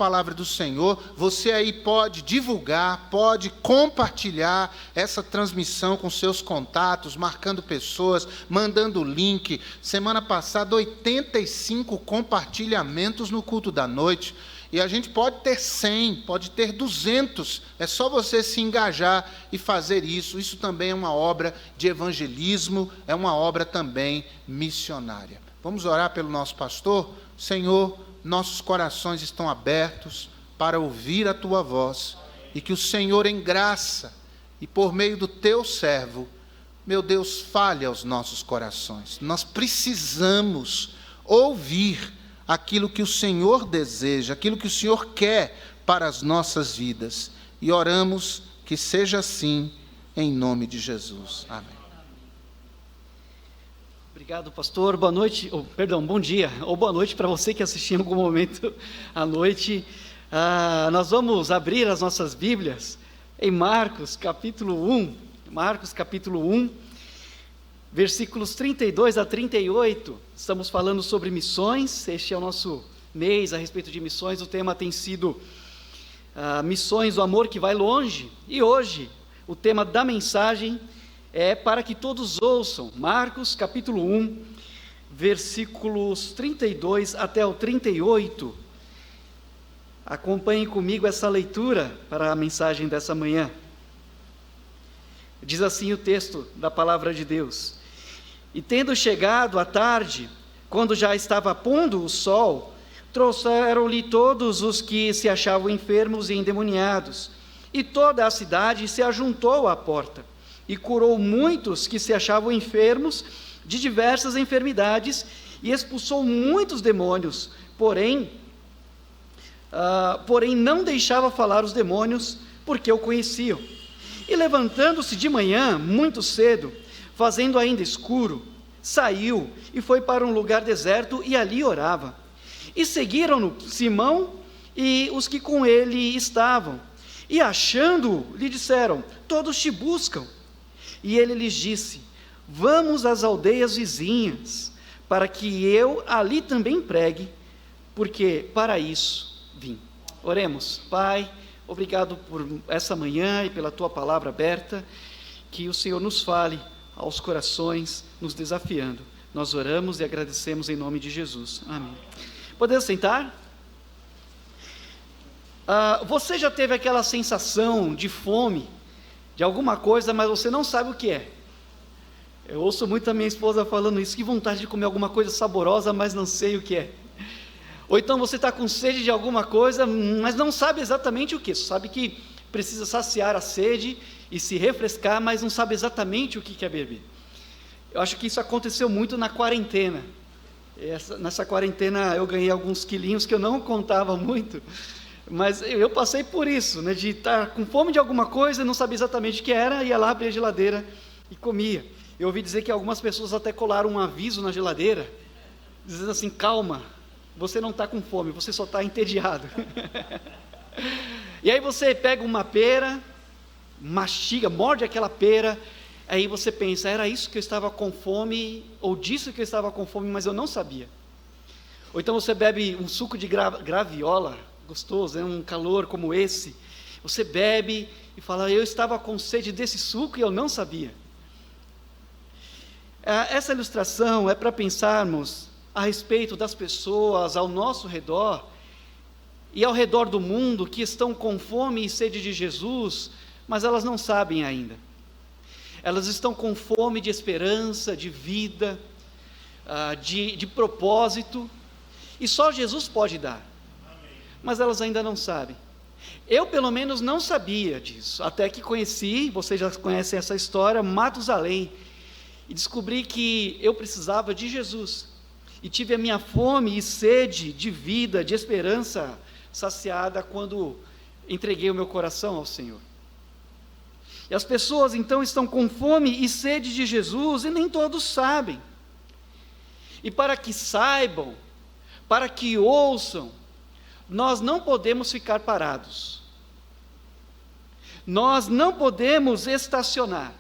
palavra do Senhor. Você aí pode divulgar, pode compartilhar essa transmissão com seus contatos, marcando pessoas, mandando link. Semana passada, 85 compartilhamentos no culto da noite. E a gente pode ter 100, pode ter 200, é só você se engajar e fazer isso. Isso também é uma obra de evangelismo, é uma obra também missionária. Vamos orar pelo nosso pastor? Senhor, nossos corações estão abertos para ouvir a Tua voz, e que o Senhor, em graça e por meio do Teu servo, meu Deus, fale aos nossos corações. Nós precisamos ouvir aquilo que o Senhor deseja, aquilo que o Senhor quer para as nossas vidas. E oramos que seja assim, em nome de Jesus. Amém. Obrigado, pastor. Boa noite, bom dia, ou boa noite para você que assistiu em algum momento à noite. Nós vamos abrir as nossas Bíblias em Marcos, capítulo 1. Marcos, capítulo 1. Versículos 32 a 38, estamos falando sobre missões. Este é o nosso mês a respeito de missões. O tema tem sido missões, o amor que vai longe. E hoje, o tema da mensagem é para que todos ouçam. Marcos, capítulo 1, versículos 32 até o 38. Acompanhem comigo essa leitura para a mensagem dessa manhã. Diz assim o texto da palavra de Deus: E tendo chegado a tarde, quando já estava pondo o sol, trouxeram-lhe todos os que se achavam enfermos e endemoniados, e toda a cidade se ajuntou à porta, e curou muitos que se achavam enfermos de diversas enfermidades, e expulsou muitos demônios, porém não deixava falar os demônios, porque o conheciam. E levantando-se de manhã, muito cedo, fazendo ainda escuro, saiu e foi para um lugar deserto e ali orava. E seguiram-no Simão e os que com ele estavam. E achando-o, lhe disseram: todos te buscam. E ele lhes disse: vamos às aldeias vizinhas, para que eu ali também pregue, porque para isso vim. Oremos. Pai, obrigado por essa manhã e pela Tua palavra aberta, que o Senhor nos fale aos corações, nos desafiando. Nós oramos e agradecemos em nome de Jesus. Amém. Podemos sentar? Você já teve aquela sensação de fome, de alguma coisa, mas você não sabe o que é? Eu ouço muito a minha esposa falando isso: que vontade de comer alguma coisa saborosa, mas não sei o que é. Ou então você está com sede de alguma coisa, mas não sabe exatamente o que. Só sabe que precisa saciar a sede e se refrescar, mas não sabe exatamente o que quer beber. Eu acho que isso aconteceu muito na quarentena. Nessa quarentena eu ganhei alguns quilinhos que eu não contava muito, mas eu passei por isso, né, de estar com fome de alguma coisa, não sabia exatamente o que era, ia lá, abria a geladeira e comia. Eu ouvi dizer que algumas pessoas até colaram um aviso na geladeira, dizendo assim: calma, você não está com fome, você só está entediado. E aí você pega uma pera, mastiga, morde aquela pera, aí você pensa: era isso que eu estava com fome, ou disso que eu estava com fome, mas eu não sabia. Ou então você bebe um suco de graviola, gostoso, é um calor como esse, você bebe e fala: eu estava com sede desse suco e eu não sabia. Essa ilustração é para pensarmos a respeito das pessoas ao nosso redor, e ao redor do mundo, que estão com fome e sede de Jesus, mas elas não sabem ainda. Elas estão com fome de esperança, de vida, de propósito, e só Jesus pode dar. Mas elas ainda não sabem. Eu, pelo menos, não sabia disso, até que conheci, vocês já conhecem essa história, Matusalém, e descobri que eu precisava de Jesus, e tive a minha fome e sede de vida, de esperança saciada quando entreguei o meu coração ao Senhor. E as pessoas então estão com fome e sede de Jesus, e nem todos sabem. E para que saibam, para que ouçam, nós não podemos ficar parados. Nós não podemos estacionar.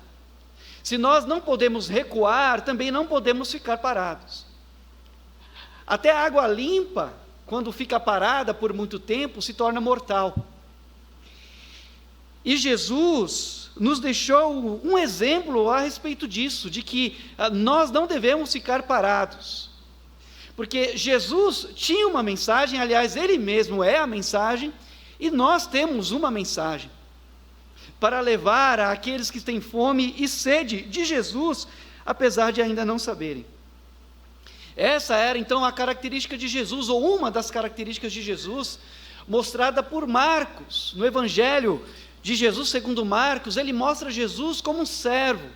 Se nós não podemos recuar, também não podemos ficar parados. Até a água limpa, quando fica parada por muito tempo, se torna mortal. E Jesus nos deixou um exemplo a respeito disso, de que nós não devemos ficar parados. Porque Jesus tinha uma mensagem, aliás, Ele mesmo é a mensagem, e nós temos uma mensagem para levar àqueles que têm fome e sede de Jesus, apesar de ainda não saberem. Essa era então a característica de Jesus, ou uma das características de Jesus, mostrada por Marcos. No Evangelho de Jesus segundo Marcos, ele mostra Jesus como um servo,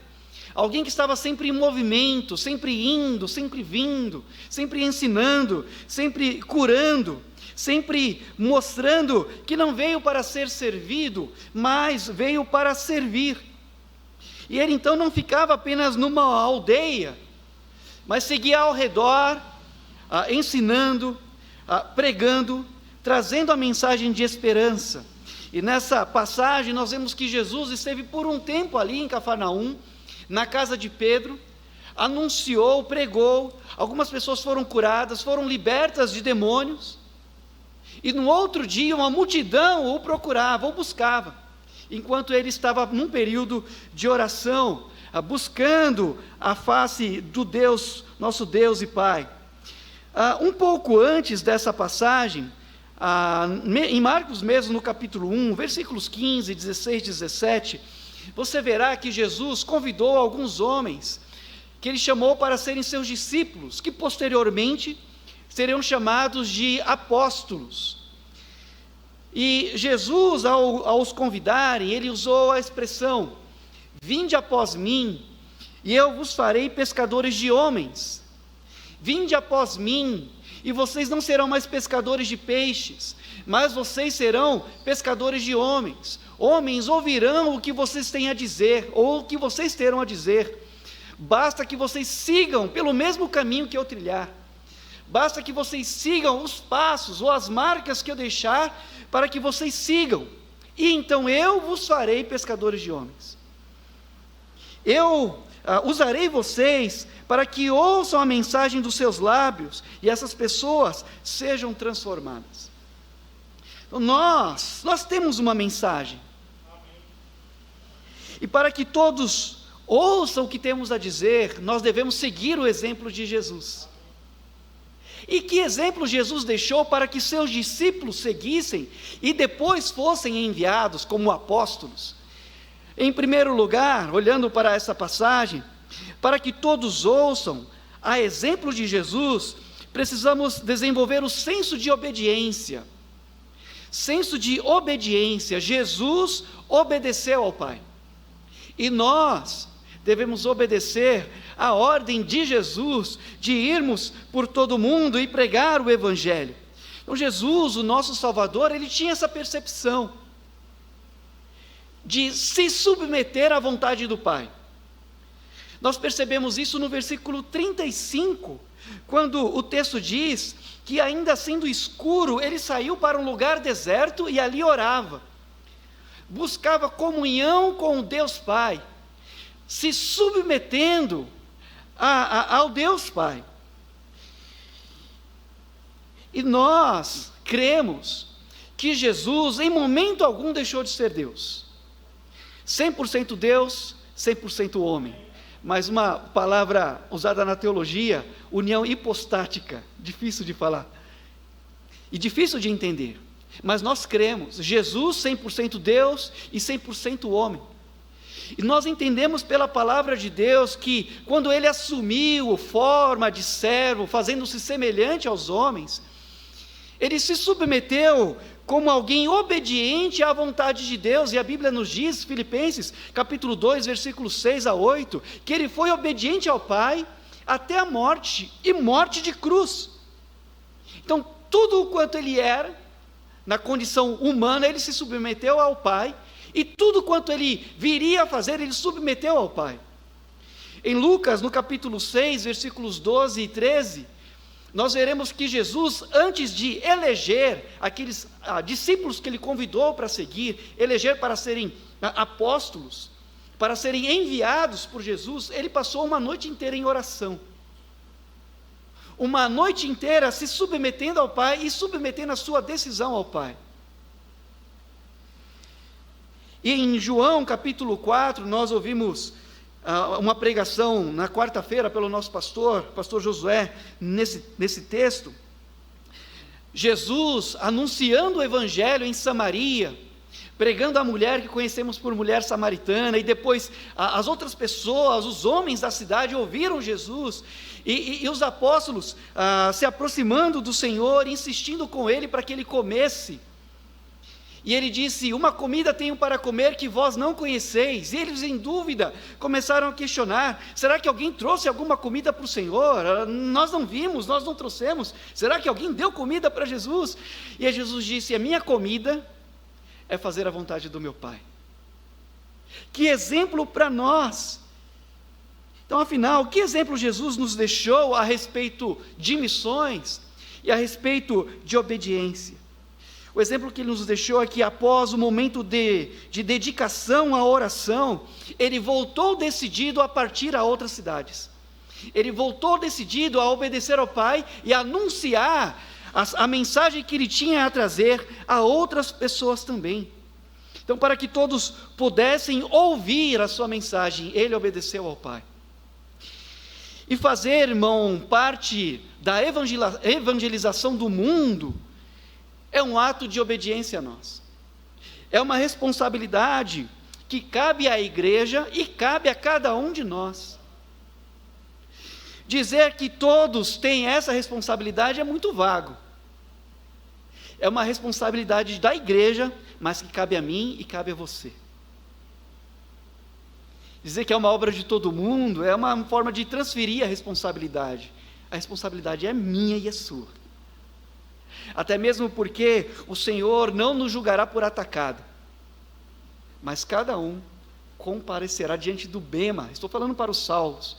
alguém que estava sempre em movimento, sempre indo, sempre vindo, sempre ensinando, sempre curando, sempre mostrando que não veio para ser servido, mas veio para servir. E ele então não ficava apenas numa aldeia, mas seguia ao redor, ensinando, pregando, trazendo a mensagem de esperança. E nessa passagem nós vemos que Jesus esteve por um tempo ali em Cafarnaum, na casa de Pedro, anunciou, pregou, algumas pessoas foram curadas, foram libertas de demônios, e no outro dia uma multidão o procurava, o buscava, enquanto ele estava num período de oração, buscando a face do Deus, nosso Deus e Pai. Um pouco antes dessa passagem, em Marcos mesmo, no capítulo 1, versículos 15, 16, 17, você verá que Jesus convidou alguns homens, que ele chamou para serem seus discípulos, que posteriormente seriam chamados de apóstolos. E Jesus, ao os convidarem, ele usou a expressão: vinde após mim, e eu vos farei pescadores de homens. Vinde após mim, e vocês não serão mais pescadores de peixes, mas vocês serão pescadores de homens. Homens ouvirão o que vocês têm a dizer, ou o que vocês terão a dizer. Basta que vocês sigam pelo mesmo caminho que eu trilhar. Basta que vocês sigam os passos ou as marcas que eu deixar, para que vocês sigam. E então eu vos farei pescadores de homens. Eu usarei vocês para que ouçam a mensagem dos seus lábios, e essas pessoas sejam transformadas. Então, nós temos uma mensagem. E para que todos ouçam o que temos a dizer, nós devemos seguir o exemplo de Jesus. E que exemplo Jesus deixou para que seus discípulos seguissem e depois fossem enviados como apóstolos? Em primeiro lugar, olhando para essa passagem, para que todos ouçam, a exemplo de Jesus, precisamos desenvolver o senso de obediência. Senso de obediência. Jesus obedeceu ao Pai. E nós devemos obedecer à ordem de Jesus de irmos por todo o mundo e pregar o Evangelho. Então Jesus, o nosso Salvador, ele tinha essa percepção de se submeter à vontade do Pai. Nós percebemos isso no versículo 35, quando o texto diz que, ainda sendo escuro, ele saiu para um lugar deserto e ali orava. Buscava comunhão com o Deus Pai, se submetendo ao Deus Pai. E nós cremos que Jesus, em momento algum, deixou de ser Deus. 100% Deus, 100% homem. Mas uma palavra usada na teologia, união hipostática, difícil de falar e difícil de entender. Mas nós cremos, Jesus 100% Deus e 100% homem. E nós entendemos pela palavra de Deus que, quando ele assumiu forma de servo, fazendo-se semelhante aos homens, ele se submeteu como alguém obediente à vontade de Deus, e a Bíblia nos diz, Filipenses, capítulo 2, versículos 6 a 8, que ele foi obediente ao Pai até a morte, e morte de cruz. Então, tudo o quanto ele era, na condição humana, ele se submeteu ao Pai, e tudo quanto ele viria a fazer, ele submeteu ao Pai. Em Lucas, no capítulo 6, versículos 12 e 13, nós veremos que Jesus, antes de eleger aqueles discípulos que ele convidou para seguir, eleger para serem apóstolos, para serem enviados por Jesus, ele passou uma noite inteira em oração. uma noite inteira se submetendo ao Pai e submetendo a sua decisão ao Pai. E em João capítulo 4, nós ouvimos uma pregação na quarta-feira pelo nosso pastor Josué, nesse texto. Jesus anunciando o Evangelho em Samaria, pregando a mulher que conhecemos por mulher samaritana, e depois as outras pessoas, os homens da cidade ouviram Jesus, e os apóstolos se aproximando do Senhor, insistindo com Ele para que Ele comesse. E Ele disse: uma comida tenho para comer que vós não conheceis. E eles, em dúvida, começaram a questionar: será que alguém trouxe alguma comida para o Senhor? Nós não vimos, nós não trouxemos. Será que alguém deu comida para Jesus? E aí Jesus disse: a minha comida é fazer a vontade do meu Pai. Que exemplo para nós! Então, afinal, que exemplo Jesus nos deixou a respeito de missões e a respeito de obediência? O exemplo que ele nos deixou é que, após o momento de dedicação à oração, ele voltou decidido a partir a outras cidades. Ele voltou decidido a obedecer ao Pai e a anunciar a mensagem que ele tinha a trazer a outras pessoas também. Então, para que todos pudessem ouvir a sua mensagem, ele obedeceu ao Pai. E fazer, irmão, parte da evangelização do mundo é um ato de obediência a nós. É uma responsabilidade que cabe à igreja e cabe a cada um de nós. Dizer que todos têm essa responsabilidade é muito vago. É uma responsabilidade da igreja, mas que cabe a mim e cabe a você. Dizer que é uma obra de todo mundo é uma forma de transferir a responsabilidade. A responsabilidade é minha e é sua. Até mesmo porque o Senhor não nos julgará por atacado, mas cada um comparecerá diante do bema. Estou falando para os salvos.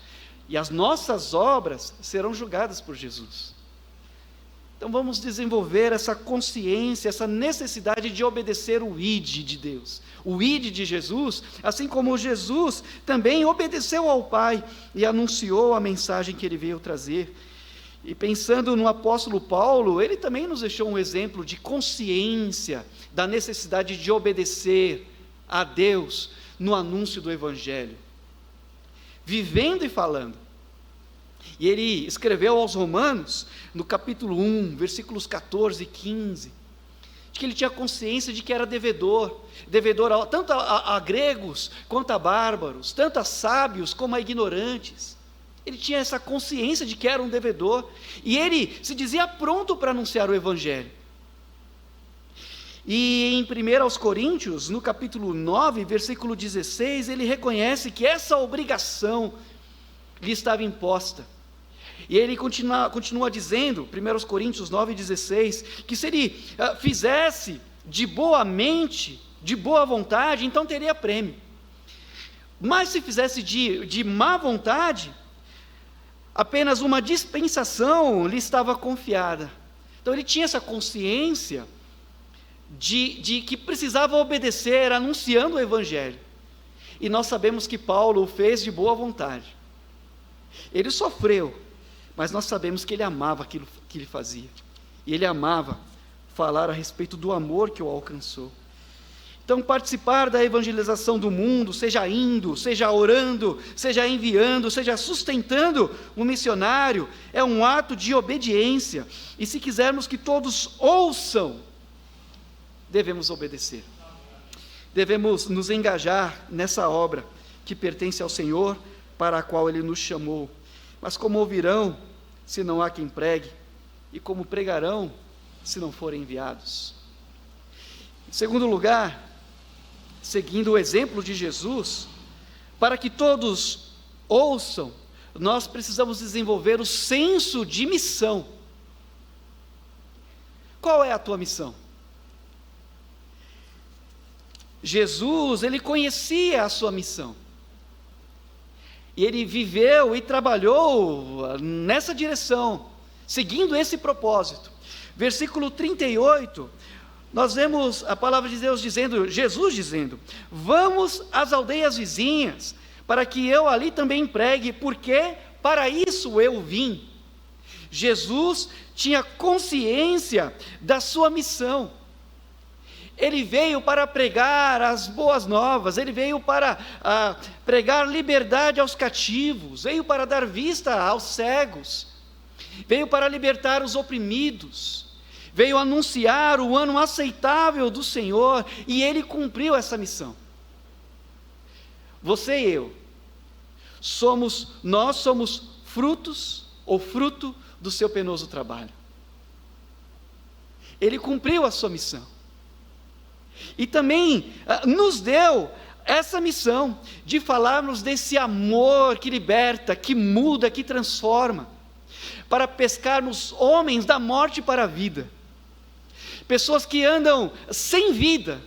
E as nossas obras serão julgadas por Jesus. Então vamos desenvolver essa consciência, essa necessidade de obedecer o ID de Deus, o ID de Jesus, assim como Jesus também obedeceu ao Pai e anunciou a mensagem que ele veio trazer. E pensando no apóstolo Paulo, ele também nos deixou um exemplo de consciência da necessidade de obedecer a Deus no anúncio do Evangelho, vivendo e falando. E ele escreveu aos Romanos, no capítulo 1, versículos 14 e 15, de que ele tinha consciência de que era devedor tanto a gregos quanto a bárbaros, tanto a sábios como a ignorantes. Ele tinha essa consciência de que era um devedor, e ele se dizia pronto para anunciar o Evangelho. E em 1 Coríntios, no capítulo 9, versículo 16, ele reconhece que essa obrigação lhe estava imposta. E ele continua dizendo, 1 Coríntios 9, 16, que se ele fizesse de boa mente, de boa vontade, então teria prêmio. Mas se fizesse de má vontade, apenas uma dispensação lhe estava confiada. Então ele tinha essa consciência de que precisava obedecer, anunciando o Evangelho. E nós sabemos que Paulo o fez de boa vontade. Ele sofreu, mas nós sabemos que ele amava aquilo que ele fazia. E ele amava falar a respeito do amor que o alcançou. Então, participar da evangelização do mundo, seja indo, seja orando, seja enviando, seja sustentando um missionário, é um ato de obediência. E se quisermos que todos ouçam, devemos obedecer. Devemos nos engajar nessa obra que pertence ao Senhor, para a qual Ele nos chamou. Mas como ouvirão, se não há quem pregue? E como pregarão, se não forem enviados? Em segundo lugar, seguindo o exemplo de Jesus, para que todos ouçam, nós precisamos desenvolver o senso de missão. Qual é a tua missão? Jesus, ele conhecia a sua missão, e ele viveu e trabalhou nessa direção, seguindo esse propósito. Versículo 38, nós vemos a palavra de Deus dizendo, Jesus dizendo: vamos às aldeias vizinhas, para que eu ali também pregue, porque para isso eu vim. Jesus tinha consciência da sua missão. Ele veio para pregar as boas novas, ele veio para pregar liberdade aos cativos, veio para dar vista aos cegos, veio para libertar os oprimidos, veio anunciar o ano aceitável do Senhor, e ele cumpriu essa missão. Você e eu, nós somos frutos ou fruto do seu penoso trabalho. Ele cumpriu a sua missão. E também nos deu essa missão de falarmos desse amor que liberta, que muda, que transforma, para pescarmos homens da morte para a vida, pessoas que andam sem vida,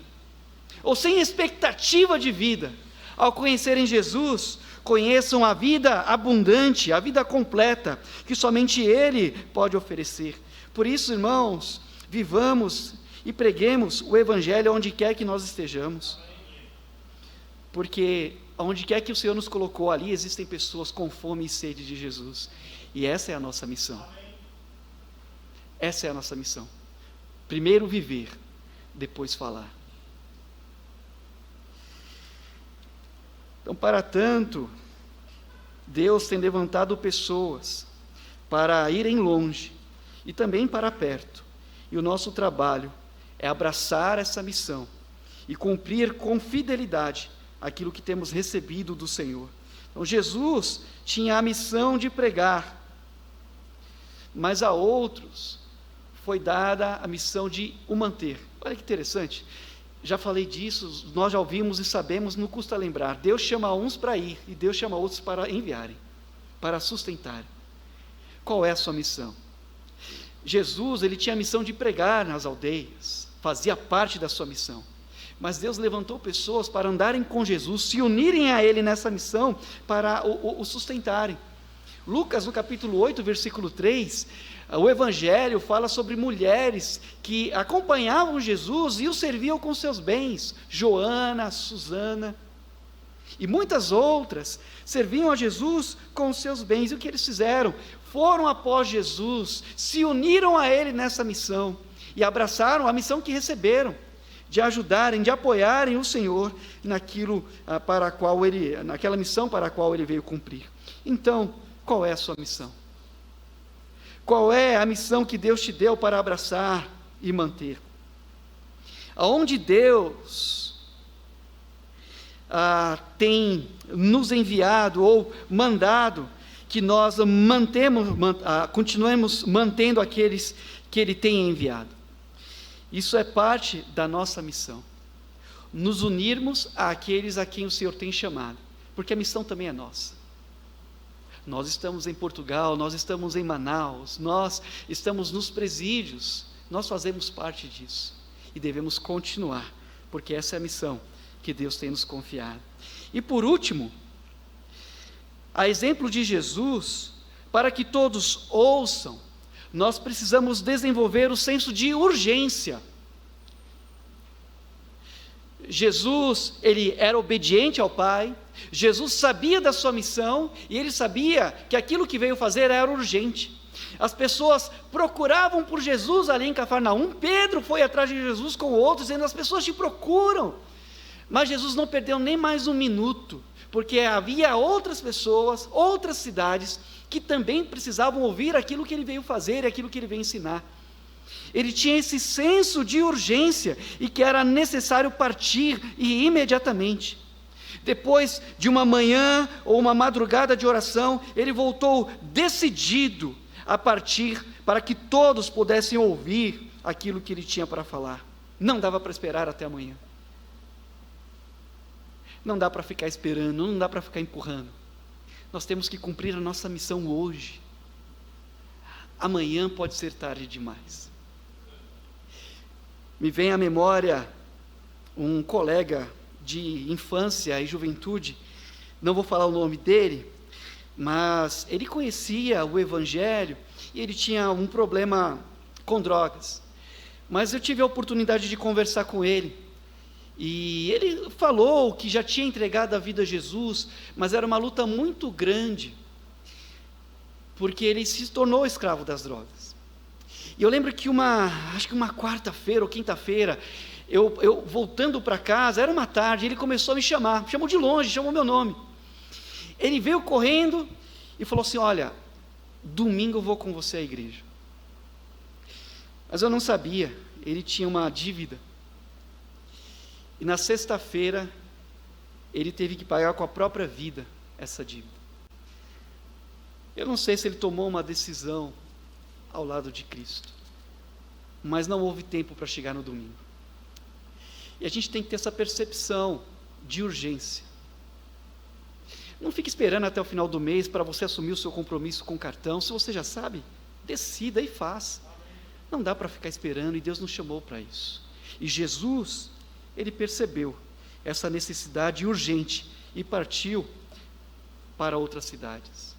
ou sem expectativa de vida, ao conhecerem Jesus, conheçam a vida abundante, a vida completa, que somente Ele pode oferecer. Por isso, irmãos, vivamos e preguemos o Evangelho onde quer que nós estejamos, porque onde quer que o Senhor nos colocou, ali existem pessoas com fome e sede de Jesus, e essa é a nossa missão. Essa é a nossa missão. Primeiro viver, depois falar. Então, para tanto, Deus tem levantado pessoas para irem longe e também para perto, e o nosso trabalho é abraçar essa missão e cumprir com fidelidade aquilo que temos recebido do Senhor. Então, Jesus tinha a missão de pregar, mas a outros foi dada a missão de o manter. Olha que interessante, já falei disso, nós já ouvimos e sabemos, não custa lembrar. Deus chama uns para ir, e Deus chama outros para enviarem, para sustentarem. Qual é a sua missão? Jesus, ele tinha a missão de pregar nas aldeias, fazia parte da sua missão, mas Deus levantou pessoas para andarem com Jesus, se unirem a Ele nessa missão, para o sustentarem. Lucas, no capítulo 8, versículo 3, o Evangelho fala sobre mulheres que acompanhavam Jesus e o serviam com seus bens, Joana, Susana, e muitas outras serviam a Jesus com os seus bens. E o que eles fizeram? Foram após Jesus, se uniram a Ele nessa missão, e abraçaram a missão que receberam, de ajudarem, de apoiarem o Senhor naquela missão para a qual Ele veio cumprir. Então, qual é a sua missão? Qual é a missão que Deus te deu para abraçar e manter? Aonde Deus tem nos enviado ou mandado que nós continuemos mantendo aqueles que Ele tem enviado. Isso é parte da nossa missão, nos unirmos àqueles a quem o Senhor tem chamado, porque a missão também é nossa. Nós estamos em Portugal, nós estamos em Manaus, nós estamos nos presídios, nós fazemos parte disso, e devemos continuar, porque essa é a missão que Deus tem nos confiado. E por último, a exemplo de Jesus, para que todos ouçam, nós precisamos desenvolver o senso de urgência. Jesus, ele era obediente ao Pai, Jesus sabia da sua missão, e ele sabia que aquilo que veio fazer era urgente. As pessoas procuravam por Jesus ali em Cafarnaum. Pedro foi atrás de Jesus com outros, dizendo: as pessoas te procuram. Mas Jesus não perdeu nem mais um minuto, porque havia outras pessoas, outras cidades, que também precisavam ouvir aquilo que ele veio fazer e aquilo que ele veio ensinar. Ele tinha esse senso de urgência e que era necessário partir e imediatamente. Depois de uma manhã ou uma madrugada de oração, ele voltou decidido a partir para que todos pudessem ouvir aquilo que ele tinha para falar. Não dava para esperar até amanhã. Não dá para ficar esperando, não dá para ficar empurrando. Nós temos que cumprir a nossa missão hoje. Amanhã pode ser tarde demais. Me vem à memória um colega de infância e juventude, não vou falar o nome dele, mas ele conhecia o Evangelho e ele tinha um problema com drogas. Mas eu tive a oportunidade de conversar com ele, e ele falou que já tinha entregado a vida a Jesus, mas era uma luta muito grande, porque ele se tornou escravo das drogas. E eu lembro que acho que uma quarta-feira ou quinta-feira, eu voltando para casa, era uma tarde, ele começou a me chamar, chamou de longe, chamou meu nome. Ele veio correndo e falou assim: olha, domingo eu vou com você à igreja. Mas eu não sabia, ele tinha uma dívida. E na sexta-feira, ele teve que pagar com a própria vida essa dívida. Eu não sei se ele tomou uma decisão ao lado de Cristo, mas não houve tempo para chegar no domingo. E a gente tem que ter essa percepção de urgência. Não fique esperando até o final do mês para você assumir o seu compromisso com o cartão. Se você já sabe, decida e faça. Não dá para ficar esperando, e Deus nos chamou para isso. E Jesus, ele percebeu essa necessidade urgente e partiu para outras cidades.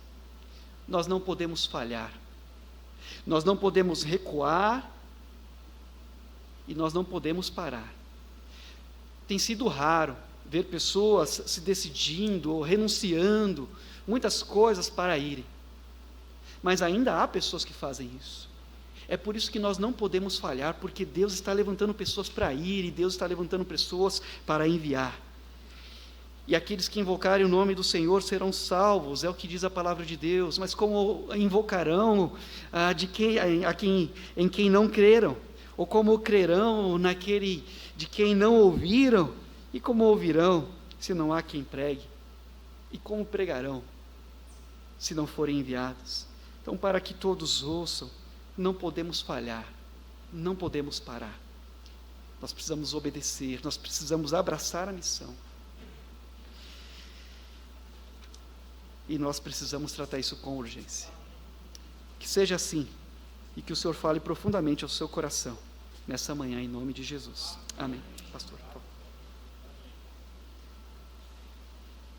Nós não podemos falhar, nós não podemos recuar e nós não podemos parar. Tem sido raro ver pessoas se decidindo ou renunciando muitas coisas para irem, mas ainda há pessoas que fazem isso. É por isso que nós não podemos falhar, porque Deus está levantando pessoas para ir, e Deus está levantando pessoas para enviar. E aqueles que invocarem o nome do Senhor serão salvos, é o que diz a palavra de Deus. Mas como invocarão em quem não creram? Ou como crerão naquele de quem não ouviram? E como ouvirão, se não há quem pregue? E como pregarão, se não forem enviados? Então, para que todos ouçam, não podemos falhar, não podemos parar. Nós precisamos obedecer, nós precisamos abraçar a missão. E nós precisamos tratar isso com urgência. Que seja assim, e que o Senhor fale profundamente ao seu coração, nessa manhã, em nome de Jesus. Amém. Pastor, por favor.